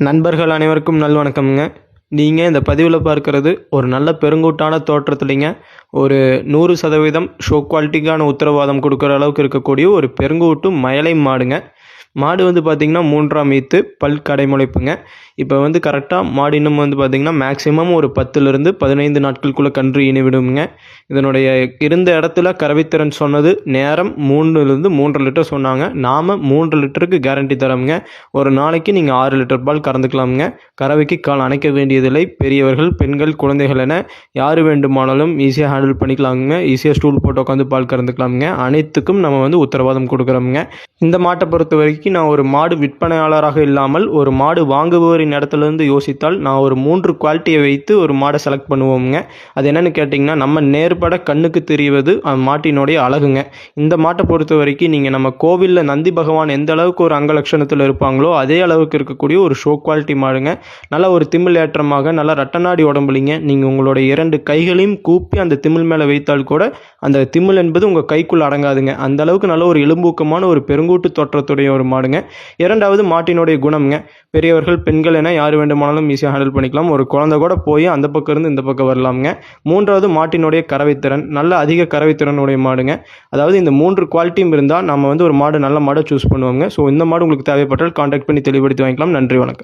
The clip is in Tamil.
நண்பர்கள் அனைவருக்கும் நல்வணக்கம்ங்க. நீங்கள் இந்த பதிவில் பார்க்குறது ஒரு நல்ல பெருங்கூட்டான தோற்றத்துலைங்க ஒரு 100% ஷோ குவாலிட்டிக்கான உத்தரவாதம் கொடுக்குற அளவுக்கு இருக்கக்கூடிய ஒரு பெருங்கூட்டு மயலை மாடுங்க. மாடு வந்து பார்த்திங்கன்னா 3ஆம் ஈத்து பல் கடைமுளைப்புங்க. இப்போ வந்து கரெக்டாக மாடு இன்னும் வந்து பார்த்திங்கன்னா மேக்ஸிமம் ஒரு 10லிருந்து 15 நாட்களுக்குள்ளே கன்று ஈனி விடுங்க. இதனுடைய இருந்த இடத்துல கறவைத்திறன் சொன்னது நேரம் 3லிருந்து 3.5 லிட்டர் சொன்னாங்க. நாம் 3 லிட்டருக்கு கேரண்டி தரோம்ங்க. ஒரு நாளைக்கு நீங்கள் 6 லிட்டர் பால் கறந்துக்கலாமுங்க. கறவைக்கு கால் அணைக்க வேண்டியதில்லை. பெரியவர்கள், பெண்கள், குழந்தைகள் என யார் வேண்டுமானாலும் ஈஸியாக ஹேண்டில் பண்ணிக்கலாமுங்க. ஈஸியாக ஸ்டூல் போட்டு உட்காந்து பால் கறந்துக்கலாமுங்க. அனைத்துக்கும் நம்ம வந்து உத்தரவாதம் கொடுக்குறோமுங்க. இந்த மாட்டை பொறுத்த வரைக்கும் நான் ஒரு மாடு விற்பனையாளராக இல்லாமல் ஒரு மாடு வாங்குபவரின் இடத்துலேருந்து யோசித்தால் நான் ஒரு 3 குவாலிட்டியை வைத்து ஒரு மாடை செலக்ட் பண்ணுவோமுங்க. அது என்னென்னு கேட்டிங்கன்னா, நம்ம நேர்பட கண்ணுக்கு தெரிவது மாட்டினுடைய அழகுங்க. இந்த மாட்டை பொறுத்த வரைக்கும் நீங்கள் நம்ம கோவிலில் நந்தி பகவான் எந்த அளவுக்கு ஒரு அங்கலட்சணத்தில் இருப்பாங்களோ அதே அளவுக்கு இருக்கக்கூடிய ஒரு ஷோ குவாலிட்டி மாடுங்க. நல்ல ஒரு திமிழ் ஏற்றமாக நல்ல ரட்டநாடி உடம்புலிங்க. நீங்கள் உங்களுடைய 2 கைகளையும் கூப்பி அந்த திமிழ் மேலே வைத்தால் கூட அந்த திமிழ் என்பது உங்கள் கைக்குள் அடங்காதுங்க. அந்த அளவுக்கு நல்ல ஒரு எலும்பூக்கமான ஒரு பெருங்கூட்டு தோற்றத்துடைய ஒரு மாடுங்க. இரண்டாவது மாட்டினுடைய குணம்ங்க. பெரியவர்கள், பெண்கள் என யார் வேண்டுமானாலும் ஈஸியாக ஹேண்டில் பண்ணிக்கலாம். ஒரு குழந்தை கூட போய் அந்த பக்கம் இருந்து இந்த பக்கம் வரலாமுங்க. மூன்றாவது மாட்டினுடைய கறவைத்திறன். நல்ல அதிக கறவைத்திறனுடைய மாடுங்க. அதாவது இந்த 3 குவாலிட்டியும் இருந்தால் நம்ம வந்து ஒரு மாடு நல்ல மாடை சூஸ் பண்ணுவோங்க. ஸோ இந்த மாடு உங்களுக்கு தேவைப்பட்டால் கான்டாக்ட் பண்ணி தெளிவுபடுத்தி வாங்கிக்கலாம். நன்றி, வணக்கம்.